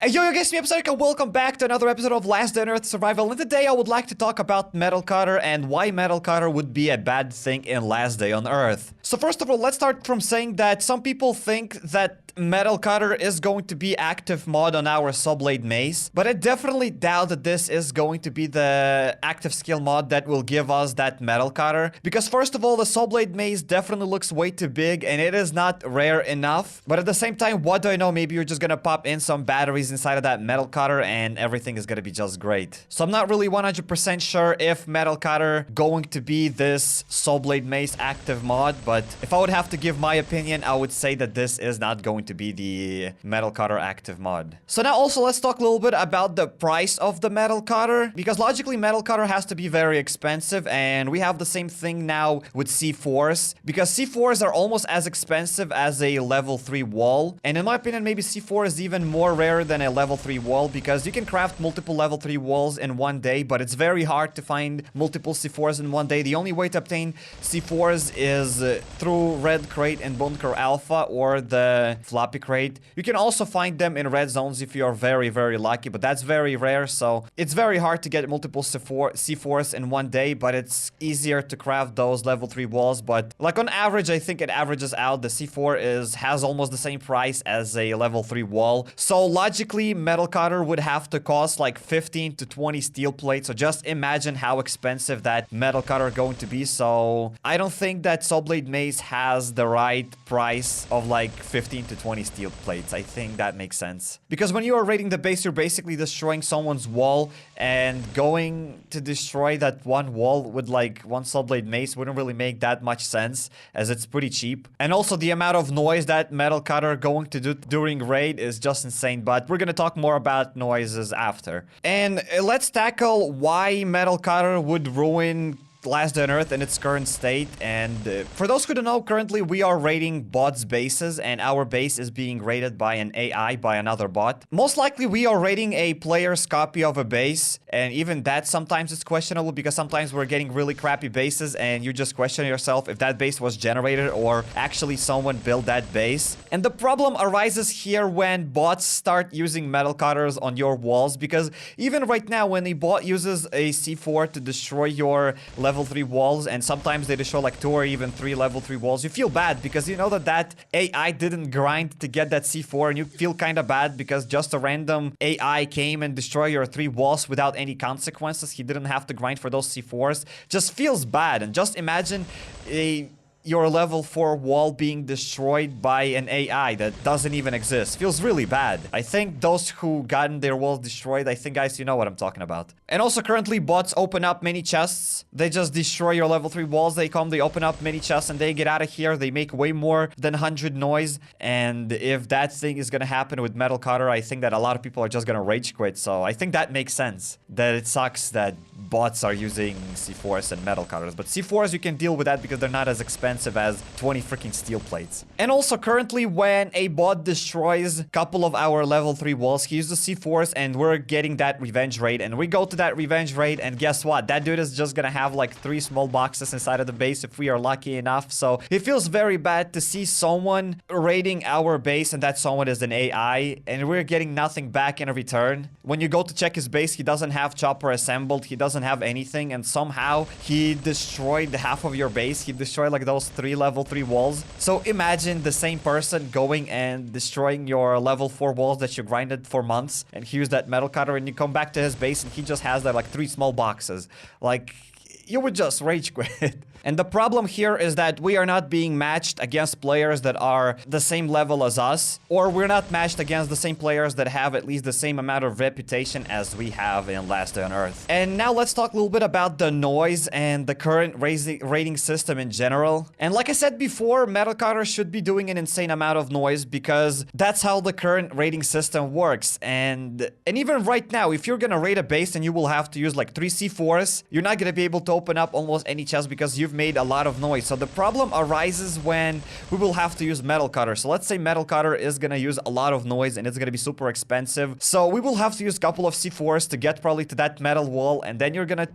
Hey yo guys, me HappyCairek, and welcome back to another episode of Last Day on Earth Survival. And today I would like to talk about Metal Cutter and why Metal Cutter would be a bad thing in Last Day on Earth. So first of all, let's start from saying that some people think that Metal Cutter is going to be active mod on our Saw Blade Mace, but I definitely doubt that this is going to be the active skill mod that will give us that Metal Cutter. Because first of all, the Saw Blade Mace definitely looks way too big and it is not rare enough. But at the same time, what do I know? Maybe you're just gonna pop in some batteries inside of that Metal Cutter and everything is gonna be just great. So I'm not really 100% sure if Metal Cutter going to be this Saw Blade Mace active mod, but if I would have to give my opinion, I would say that this is not going to be the Metal Cutter active mod. So now also let's talk a little bit about the price of the Metal Cutter, because logically Metal Cutter has to be very expensive, and we have the same thing now with C4s, because C4s are almost as expensive as a level 3 wall, and in my opinion maybe C4 is even more rare than a level 3 wall, because you can craft multiple level 3 walls in one day, but it's very hard to find multiple C4s in one day. The only way to obtain C4s is through Red Crate and Bunker Alpha or the Floppy Crate. You can also find them in red zones if you are very, very lucky, but that's very rare, so it's very hard to get multiple C4s in one day, but it's easier to craft those level 3 walls. But like on average, I think it averages out. The C4 has almost the same price as a level 3 wall. So logically, Metal Cutter would have to cost like 15 to 20 steel plates. So just imagine how expensive that Metal Cutter going to be. So I don't think that Saw Blade Mace has the right price of like 15 to 20 steel plates. I think that makes sense. Because when you are raiding the base, you're basically destroying someone's wall, and going to destroy that one wall with like one Saw Blade Mace wouldn't really make that much sense, as it's pretty cheap. And also the amount of noise that Metal Cutter going to do during raid is just insane, but we're gonna talk more about noises after. And let's tackle why Metal Cutter would ruin Last Day on Earth in its current state. And for those who don't know, currently we are raiding bots' bases, and our base is being raided by an AI, by another bot. Most likely we are raiding a player's copy of a base, and even that sometimes is questionable, because sometimes we're getting really crappy bases and you just question yourself if that base was generated or actually someone built that base. And the problem arises here when bots start using Metal Cutters on your walls, because even right now when a bot uses a C4 to destroy your level 3 walls, and sometimes they destroy like 2 or even 3 level 3 walls, you feel bad because you know that that AI didn't grind to get that C4, and you feel kind of bad because just a random AI came and destroyed your 3 walls without any consequences. He didn't have to grind for those C4s. Just feels bad. And just imagine your level 4 wall being destroyed by an AI that doesn't even exist. Feels really bad. I think those who gotten their walls destroyed, I think, guys, you know what I'm talking about. And also currently bots open up many chests. They just destroy your level 3 walls. They come, they open up many chests, and they get out of here. They make way more than 100 noise. And if that thing is gonna happen with Metal Cutter, I think that a lot of people are just gonna rage quit. So I think that makes sense. That it sucks that bots are using C4s and Metal Cutters. But C4s, you can deal with that because they're not as expensive as 20 freaking steel plates. And also currently when a bot destroys a couple of our level 3 walls, he uses C4s, and we're getting that revenge raid, and we go to that revenge raid, and guess what? That dude is just gonna have like 3 small boxes inside of the base if we are lucky enough. So it feels very bad to see someone raiding our base and that someone is an AI and we're getting nothing back in return. When you go to check his base, he doesn't have chopper assembled, he doesn't have anything, and somehow he destroyed half of your base. He destroyed like those 3 level 3 walls. So imagine the same person going and destroying your level 4 walls that you grinded for months, and he used that Metal Cutter, and you come back to his base and he just has like 3 small boxes. Like, you would just rage quit. And the problem here is that we are not being matched against players that are the same level as us, or we're not matched against the same players that have at least the same amount of reputation as we have in Last Day on Earth. And now let's talk a little bit about the noise and the current rating system in general. And like I said before, Metal Cutter should be doing an insane amount of noise because that's how the current rating system works. And even right now, if you're gonna raid a base and you will have to use like 3 C4s, you're not gonna be able to open up almost any chest because you've made a lot of noise. So the problem arises when we will have to use metal cutter. So let's say metal cutter is gonna use a lot of noise and it's gonna be super expensive. So we will have to use a couple of C4s to get probably to that metal wall, and then you're gonna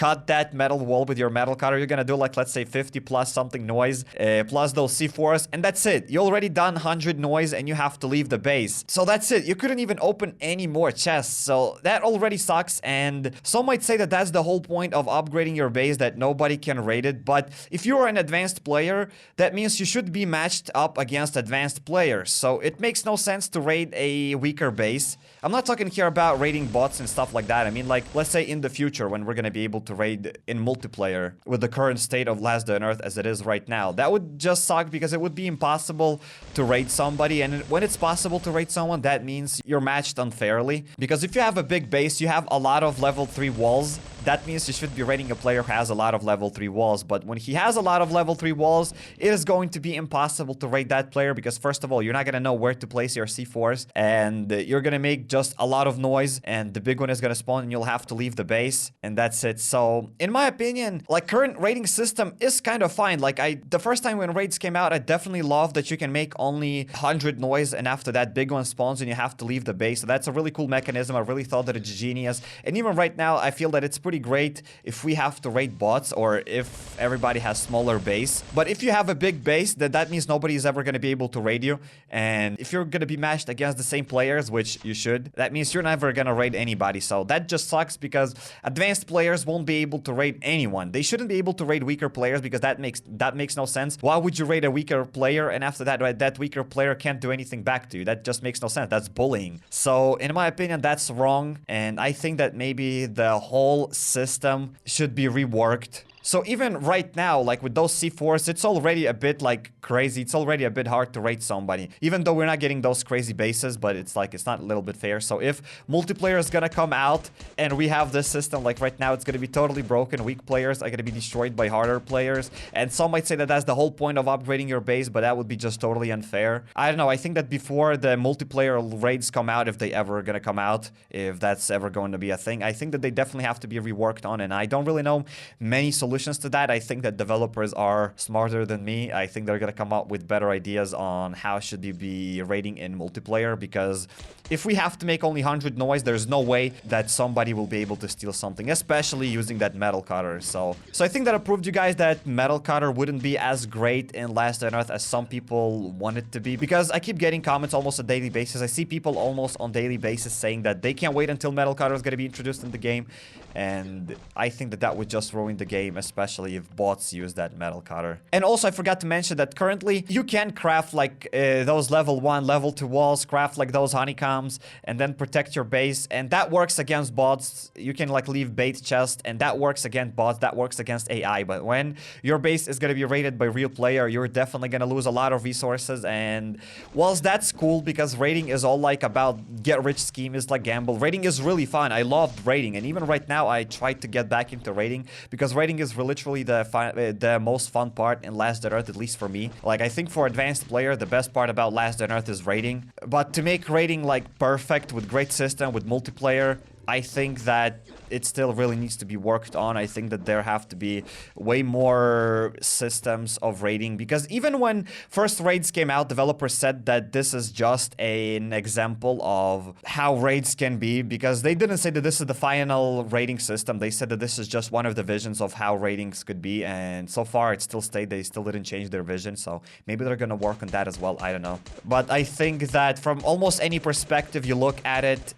cut that metal wall with your metal cutter. You're gonna do like, let's say 50 plus something noise, plus those C4s, and that's it. You already done 100 noise and you have to leave the base. So that's it. You couldn't even open any more chests. So that already sucks, and some might say that that's the whole point of upgrading your base, that nobody can raid it. But if you're an advanced player, that means you should be matched up against advanced players. So it makes no sense to raid a weaker base. I'm not talking here about raiding bots and stuff like that. I mean, like, let's say in the future when we're gonna be able to raid in multiplayer with the current state of Last Day on Earth as it is right now. That would just suck because it would be impossible to raid somebody, and when it's possible to raid someone, that means you're matched unfairly. Because if you have a big base, you have a lot of level 3 walls, that means you should be raiding a player who has a lot of level 3 walls. But when he has a lot of level 3 walls, it is going to be impossible to raid that player because first of all, you're not gonna know where to place your C4s, and you're gonna make just a lot of noise, and the big one is gonna spawn and you'll have to leave the base, and that's it. So in my opinion, like, current raiding system is kind of fine. Like, the first time when raids came out, I definitely loved that you can make only 100 noise, and after that big one spawns and you have to leave the base. So that's a really cool mechanism. I really thought that it's genius, and even right now I feel that it's pretty great if we have to raid bots or if everybody has smaller base. But if you have a big base, then that means nobody is ever going to be able to raid you, and if you're going to be matched against the same players, which you should, that means you're never going to raid anybody. So that just sucks because advanced players won't be able to raid anyone. They shouldn't be able to raid weaker players because that makes no sense. Why would you raid a weaker player and after that, that weaker player can't do anything back to you? That just makes no sense. That's bullying. So in my opinion, that's wrong, and I think that maybe the whole system should be reworked. So even right now, like with those C4s, it's already a bit like crazy. It's already a bit hard to raid somebody, even though we're not getting those crazy bases, but it's like, it's not a little bit fair. So if multiplayer is gonna come out and we have this system, like right now, it's gonna be totally broken. Weak players are gonna be destroyed by harder players. And some might say that that's the whole point of upgrading your base, but that would be just totally unfair. I don't know. I think that before the multiplayer raids come out, if they ever gonna come out, if that's ever going to be a thing, I think that they definitely have to be reworked on, and I don't really know many solutions to that. I think that developers are smarter than me. I think they're gonna come up with better ideas on how should you be raiding in multiplayer, because if we have to make only 100 noise, there's no way that somebody will be able to steal something, especially using that metal cutter. So I think that I proved you guys that metal cutter wouldn't be as great in Last Day on Earth as some people want it to be, because I keep getting comments almost on a daily basis. I see people almost on daily basis saying that they can't wait until metal cutter is going to be introduced in the game, and I think that that would just ruin the game, especially if bots use that metal cutter. And also I forgot to mention that currently you can craft like those level 1, level 2 walls, craft like those honeycombs, and then protect your base, and that works against bots. You can like leave bait chest, and that works against bots, that works against AI. But when your base is going to be raided by real player, you're definitely going to lose a lot of resources. And whilst that's cool because raiding is all like about get rich scheme, is like gamble, raiding is really fun. I loved raiding, and even right now I tried to get back into raiding because raiding is literally the most fun part in Last Day on Earth, at least for me. Like, I think for advanced player, the best part about Last Day on Earth is raiding. But to make raiding like perfect with great system, with multiplayer, I think that it still really needs to be worked on. I think that there have to be way more systems of raiding, because even when first raids came out, developers said that this is just an example of how raids can be, because they didn't say that this is the final raiding system. They said that this is just one of the visions of how ratings could be, and so far it still stayed. They still didn't change their vision, so maybe they're gonna work on that as well. I don't know. But I think that from almost any perspective you look at it,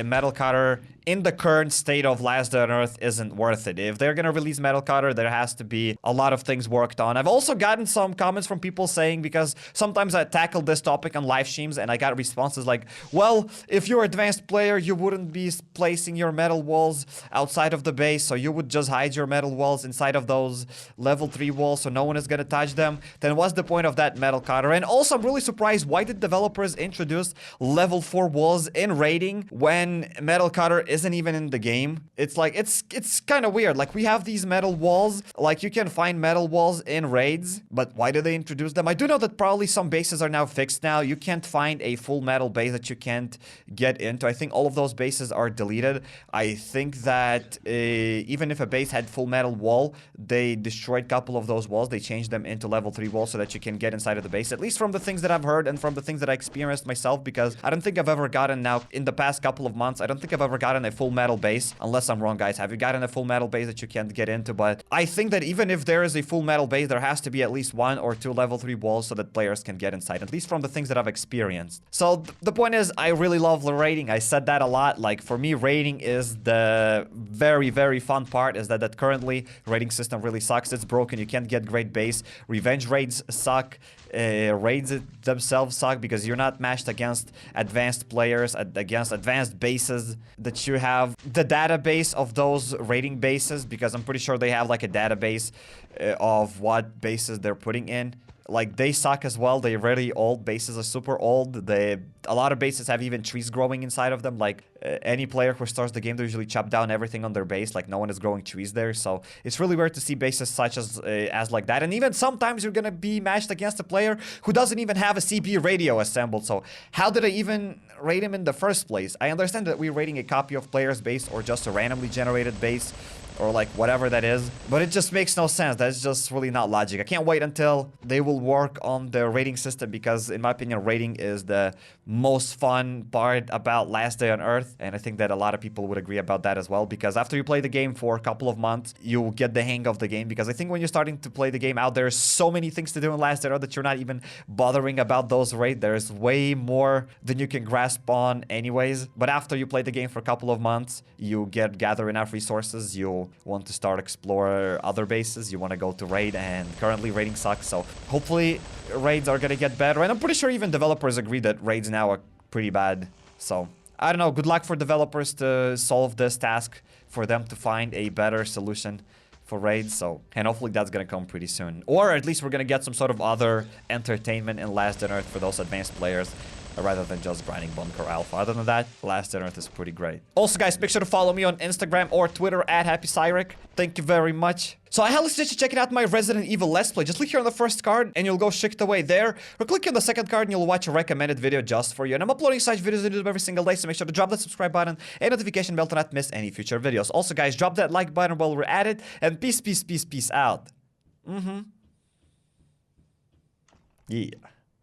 metal cutter in the current state of Last Day on Earth isn't worth it. If they're gonna release metal cutter, there has to be a lot of things worked on. I've also gotten some comments from people saying, because sometimes I tackle this topic on live streams and I got responses like, well, if you're an advanced player, you wouldn't be placing your metal walls outside of the base, so you would just hide your metal walls inside of those level 3 walls so no one is gonna touch them. Then what's the point of that metal cutter? And also, I'm really surprised, why did developers introduce level 4 walls in raiding when metal cutter isn't even in the game. It's like, it's kind of weird. Like, we have these metal walls. Like, you can find metal walls in raids, but why do they introduce them? I do know that probably some bases are now fixed now. You can't find a full metal base that you can't get into. I think all of those bases are deleted. I think that even if a base had full metal wall, they destroyed a couple of those walls. They changed them into level 3 walls so that you can get inside of the base, at least from the things that I've heard and from the things that I experienced myself, because I don't think I've ever gotten now in the past couple of months, I don't think I've ever gotten a full metal base, unless I'm wrong, guys. Have you gotten a full metal base that you can't get into? But I think that even if there is a full metal base, there has to be at least 1 or 2 level 3 walls so that players can get inside, at least from the things that I've experienced. So the point is, I really love the raiding. I said that a lot. Like, for me, raiding is the very, very fun part, is that currently raiding system really sucks. It's broken. You can't get great base. Revenge raids suck. Raids themselves suck because you're not matched against advanced players, against advanced bases that you have. The database of those raiding bases, because I'm pretty sure they have like a database of what bases they're putting in. Like, they suck as well. They're really old. Bases are super old. A lot of bases have even trees growing inside of them. Like, any player who starts the game, they usually chop down everything on their base. Like, no one is growing trees there. So it's really weird to see bases such as like that. And even sometimes you're gonna be matched against a player who doesn't even have a CB radio assembled. So how did I even raid him in the first place? I understand that we're raiding a copy of player's base or just a randomly generated base, or like whatever that is, but it just makes no sense. That's just really not logic. I can't wait until they will work on the rating system, because in my opinion, rating is the most fun part about Last Day on Earth, and I think that a lot of people would agree about that as well, because after you play the game for a couple of months, you'll get the hang of the game, because I think when you're starting to play the game out, there's so many things to do in Last Day on Earth that you're not even bothering about those raids. There's way more than you can grasp on anyways, but after you play the game for a couple of months, you gather enough resources, you want to start explore other bases, you want to go to raid, and currently raiding sucks, so hopefully raids are gonna get better, and I'm pretty sure even developers agree that raids now are pretty bad. So I don't know, good luck for developers to solve this task, for them to find a better solution for raids. So, and hopefully that's gonna come pretty soon, or at least we're gonna get some sort of other entertainment in Last Day on Earth for those advanced players, rather than just grinding Bunker Alpha. Other than that, Last Day on Earth is pretty great. Also, guys, make sure to follow me on Instagram or Twitter at HappyCairek. Thank you very much. So I highly suggest you checking out my Resident Evil Let's Play. Just click here on the first card and you'll go shift away there. Or click on the second card and you'll watch a recommended video just for you. And I'm uploading such videos on YouTube every single day, so make sure to drop that subscribe button and notification bell to not miss any future videos. Also, guys, drop that like button while we're at it. And peace, peace, peace, peace out. Yeah.